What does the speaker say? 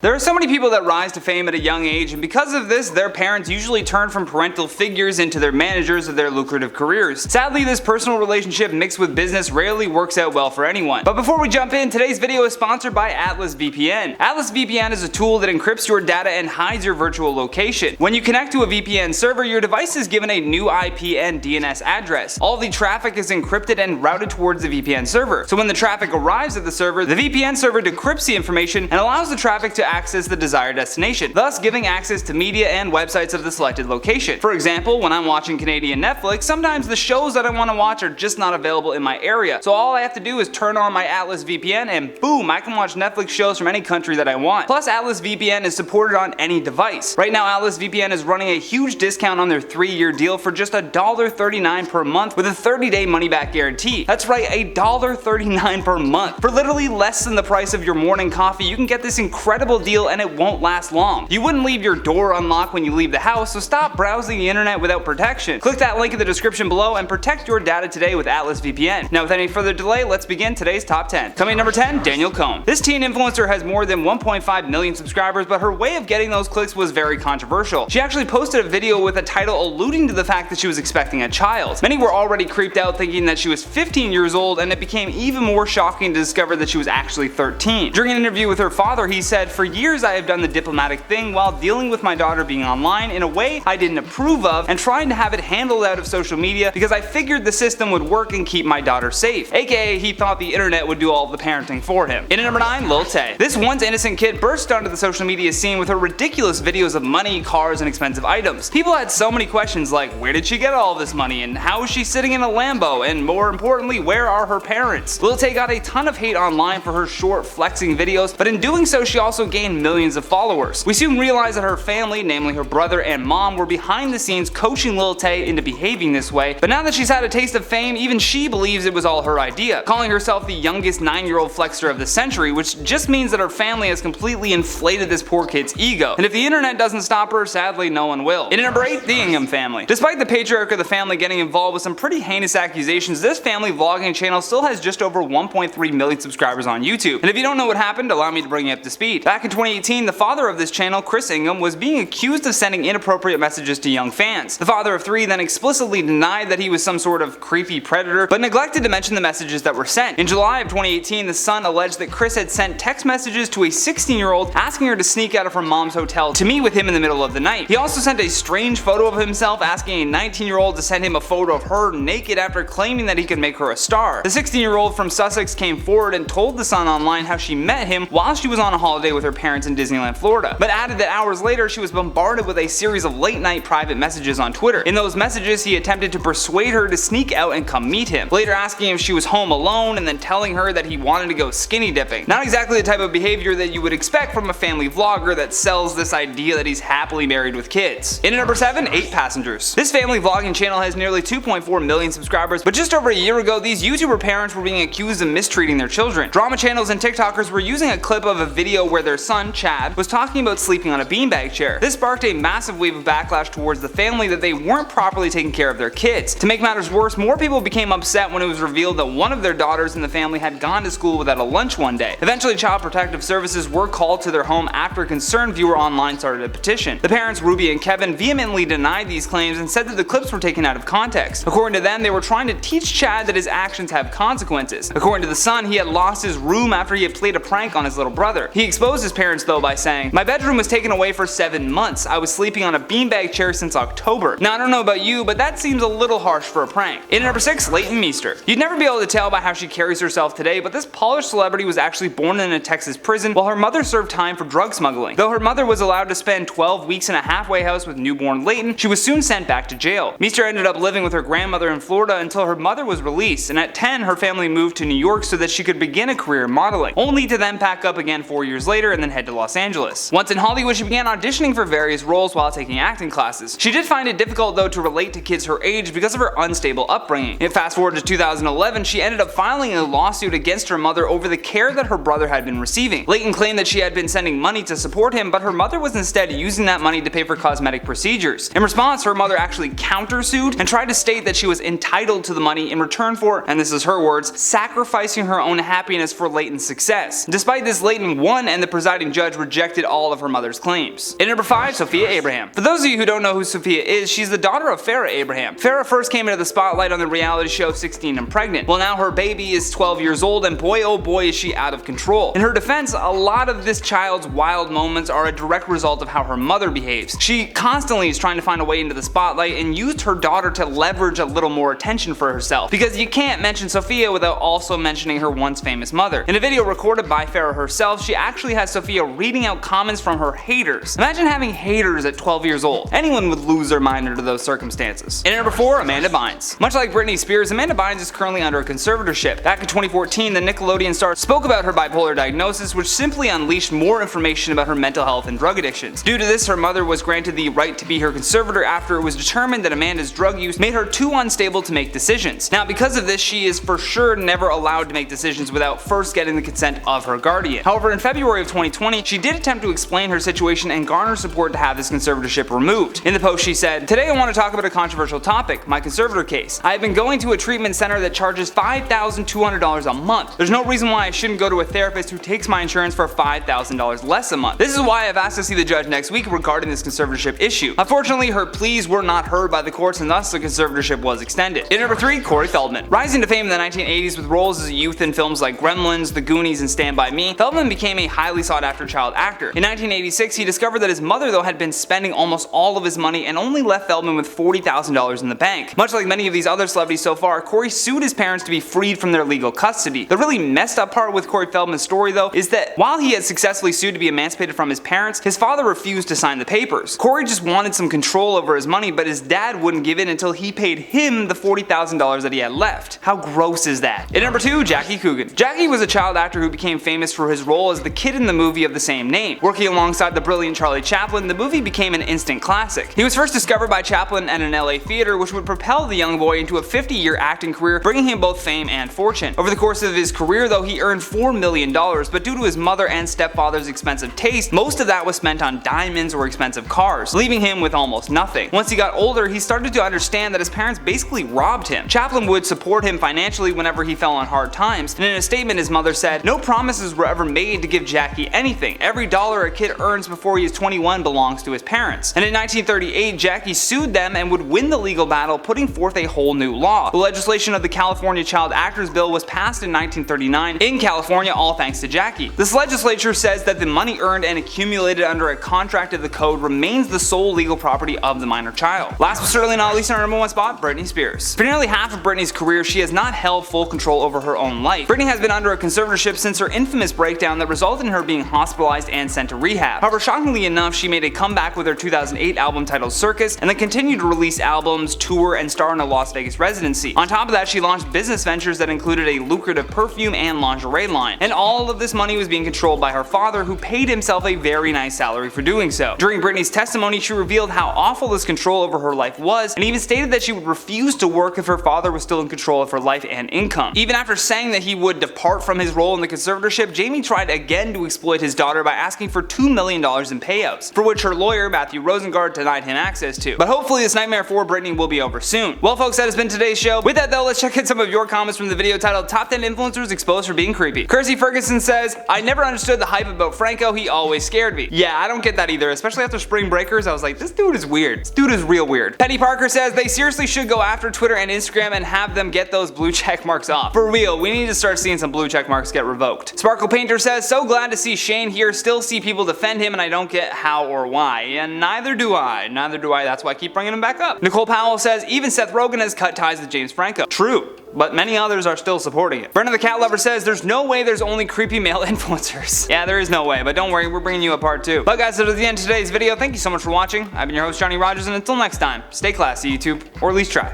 There are so many people that rise to fame at a young age, and because of this, their parents usually turn from parental figures into their managers of their lucrative careers. Sadly, this personal relationship mixed with business rarely works out well for anyone. But before we jump in, today's video is sponsored by Atlas VPN. Atlas VPN is a tool that encrypts your data and hides your virtual location. When you connect to a VPN server, your device is given a new IP and DNS address. All the traffic is encrypted and routed towards the VPN server. So when the traffic arrives at the server, the VPN server decrypts the information and allows the traffic to access the desired destination, thus giving access to media and websites of the selected location. For example, when I'm watching Canadian Netflix, sometimes the shows that I want to watch are just not available in my area. So all I have to do is turn on my Atlas VPN and boom, I can watch Netflix shows from any country that I want. Plus, Atlas VPN is supported on any device. Right now, Atlas VPN is running a huge discount on their 3-year deal for just $1.39 per month with a 30-day money-back guarantee. That's right, $1.39 per month. For literally less than the price of your morning coffee, you can get this incredible deal and it won't last long. You wouldn't leave your door unlocked when you leave the house, so stop browsing the internet without protection. Click that link in the description below and protect your data today with Atlas VPN. Now, with any further delay, let's begin today's top 10. Coming in number 10, Danielle Cohn. This teen influencer has more than 1.5 million subscribers, but her way of getting those clicks was very controversial. She actually posted a video with a title alluding to the fact that she was expecting a child. Many were already creeped out thinking that she was 15 years old, and it became even more shocking to discover that she was actually 13. During an interview with her father, he said, "For years I have done the diplomatic thing while dealing with my daughter being online in a way I didn't approve of and trying to have it handled out of social media because I figured the system would work and keep my daughter safe." AKA he thought the internet would do all of the parenting for him. In at number 9, Lil Tay. This once innocent kid burst onto the social media scene with her ridiculous videos of money, cars, and expensive items. People had so many questions like, where did she get all this money, and how is she sitting in a Lambo, and more importantly, where are her parents? Lil Tay got a ton of hate online for her short flexing videos, but in doing so she also gained millions of followers. We soon realized that her family, namely her brother and mom, were behind the scenes coaching Lil Tay into behaving this way, but now that she's had a taste of fame, even she believes it was all her idea, calling herself the youngest 9-year-old flexer of the century, which just means that her family has completely inflated this poor kid's ego. And if the internet doesn't stop her, sadly no one will. In at number 8, the Ingham Family. Despite the patriarch of the family getting involved with some pretty heinous accusations, this family vlogging channel still has just over 1.3 million subscribers on YouTube. And if you don't know what happened, allow me to bring you up to speed. Back in 2018, the father of this channel, Chris Ingham, was being accused of sending inappropriate messages to young fans. The father of 3 then explicitly denied that he was some sort of creepy predator, but neglected to mention the messages that were sent. In July of 2018, the son alleged that Chris had sent text messages to a 16-year-old asking her to sneak out of her mom's hotel to meet with him in the middle of the night. He also sent a strange photo of himself asking a 19-year-old to send him a photo of her naked after claiming that he could make her a star. The 16-year-old from Sussex came forward and told the son online how she met him while she was on a holiday with her parents in Disneyland, Florida, but added that hours later she was bombarded with a series of late-night private messages on Twitter. In those messages, he attempted to persuade her to sneak out and come meet him, later asking if she was home alone and then telling her that he wanted to go skinny dipping. Not exactly the type of behavior that you would expect from a family vlogger that sells this idea that he's happily married with kids. In at number 7, 8 Passengers. This family vlogging channel has nearly 2.4 million subscribers, but just over a year ago, these YouTuber parents were being accused of mistreating their children. Drama channels and TikTokers were using a clip of a video where their son, Chad, was talking about sleeping on a beanbag chair. This sparked a massive wave of backlash towards the family that they weren't properly taking care of their kids. To make matters worse, more people became upset when it was revealed that one of their daughters in the family had gone to school without a lunch one day. Eventually, Child Protective Services were called to their home after a concerned viewer online started a petition. The parents, Ruby and Kevin, vehemently denied these claims and said that the clips were taken out of context. According to them, they were trying to teach Chad that his actions have consequences. According to the son, he had lost his room after he had played a prank on his little brother. He exposed his parents though by saying, "My bedroom was taken away for 7 months. I was sleeping on a beanbag chair since October." Now, I don't know about you, but that seems a little harsh for a prank. In at number 6, Leighton Meester. You'd never be able to tell by how she carries herself today, but this polished celebrity was actually born in a Texas prison while her mother served time for drug smuggling. Though her mother was allowed to spend 12 weeks in a halfway house with newborn Leighton, she was soon sent back to jail. Meester ended up living with her grandmother in Florida until her mother was released, and at 10 her family moved to New York so that she could begin a career in modeling, only to then pack up again 4 years later and then head to Los Angeles. Once in Hollywood, she began auditioning for various roles while taking acting classes. She did find it difficult though to relate to kids her age because of her unstable upbringing. And fast forward to 2011, she ended up filing a lawsuit against her mother over the care that her brother had been receiving. Leighton claimed that she had been sending money to support him, but her mother was instead using that money to pay for cosmetic procedures. In response, her mother actually countersued and tried to state that she was entitled to the money in return for, and this is her words, sacrificing her own happiness for Leighton's success. Despite this, Leighton won, and the presiding judge rejected all of her mother's claims. In number 5, Sophia Abraham. For those of you who don't know who Sophia is, she's the daughter of Farrah Abraham. Farrah first came into the spotlight on the reality show 16 and Pregnant. Well, now her baby is 12 years old, and boy oh boy is she out of control. In her defense, a lot of this child's wild moments are a direct result of how her mother behaves. She constantly is trying to find a way into the spotlight and used her daughter to leverage a little more attention for herself, because you can't mention Sophia without also mentioning her once famous mother. In a video recorded by Farrah herself, she actually has Sophia reading out comments from her haters. Imagine having haters at 12 years old. Anyone would lose their mind under those circumstances. In number 4, Amanda Bynes. Much like Britney Spears, Amanda Bynes is currently under a conservatorship. Back in 2014, the Nickelodeon star spoke about her bipolar diagnosis, which simply unleashed more information about her mental health and drug addictions. Due to this, her mother was granted the right to be her conservator after it was determined that Amanda's drug use made her too unstable to make decisions. Now, because of this, she is for sure never allowed to make decisions without first getting the consent of her guardian. However, in February of 2020, she did attempt to explain her situation and garner support to have this conservatorship removed. In the post, she said, "Today I want to talk about a controversial topic, my conservator case. I have been going to a treatment center that charges $5,200 a month. There's no reason why I shouldn't go to a therapist who takes my insurance for $5,000 less a month. This is why I've asked to see the judge next week regarding this conservatorship issue. Unfortunately, her pleas were not heard by the courts, and thus the conservatorship was extended." In number 3, Corey Feldman. Rising to fame in the 1980s with roles as a youth in films like Gremlins, The Goonies, and Stand By Me, Feldman became a highly sought after child actor. In 1986, he discovered that his mother though had been spending almost all of his money and only left Feldman with $40,000 in the bank. Much like many of these other celebrities so far, Corey sued his parents to be freed from their legal custody. The really messed up part with Corey Feldman's story though is that while he had successfully sued to be emancipated from his parents, his father refused to sign the papers. Corey just wanted some control over his money, but his dad wouldn't give in until he paid him the $40,000 that he had left. How gross is that? In number 2, Jackie Coogan. Jackie was a child actor who became famous for his role as the kid in the movie of the same name. Working alongside the brilliant Charlie Chaplin, the movie became an instant classic. He was first discovered by Chaplin at an LA theater, which would propel the young boy into a 50-year acting career, bringing him both fame and fortune. Over the course of his career though, he earned $4 million, but due to his mother and stepfather's expensive taste, most of that was spent on diamonds or expensive cars, leaving him with almost nothing. Once he got older, he started to understand that his parents basically robbed him. Chaplin would support him financially whenever he fell on hard times, and in a statement his mother said, "No promises were ever made to give Jackie anything. Every dollar a kid earns before he is 21 belongs to his parents." And in 1938, Jackie sued them and would win the legal battle, putting forth a whole new law. The legislation of the California Child Actors Bill was passed in 1939 in California, all thanks to Jackie. This legislature says that the money earned and accumulated under a contract of the code remains the sole legal property of the minor child. Last but certainly not least, in our number 1 spot, Britney Spears. For nearly half of Britney's career, she has not held full control over her own life. Britney has been under a conservatorship since her infamous breakdown that resulted in her being hospitalized and sent to rehab. However, shockingly enough, she made a comeback with her 2008 album titled Circus, and then continued to release albums, tour, and star in a Las Vegas residency. On top of that, she launched business ventures that included a lucrative perfume and lingerie line. And all of this money was being controlled by her father, who paid himself a very nice salary for doing so. During Britney's testimony, she revealed how awful this control over her life was, and even stated that she would refuse to work if her father was still in control of her life and income. Even after saying that he would depart from his role in the conservatorship, Jamie tried again to exploit his daughter by asking for $2 million in payouts, for which her lawyer, Matthew Rosengart, denied him access to. But hopefully this nightmare for Britney will be over soon. Well folks, that has been today's show. With that though, let's check out some of your comments from the video titled Top 10 Influencers Exposed for Being Creepy. Kersey Ferguson says, "I never understood the hype about Franco, he always scared me." Yeah, I don't get that either, especially after Spring Breakers. I was like, this dude is weird. This dude is real weird. Penny Parker says, "They seriously should go after Twitter and Instagram and have them get those blue check marks off. For real, we need to start seeing some blue check marks get revoked." Sparkle Painter says, "So glad to see Shane here, still see people defend him and I don't get how or why." And neither do I, that's why I keep bringing him back up. Nicole Powell says, "Even Seth Rogen has cut ties with James Franco." True, but many others are still supporting it. Brenda the Cat Lover says, "There's no way there's only creepy male influencers." Yeah, there is no way, but don't worry, we're bringing you a part 2. But guys, that is the end of today's video. Thank you so much for watching. I've been your host, Johnny Rogers, and until next time, stay classy, YouTube, or at least try.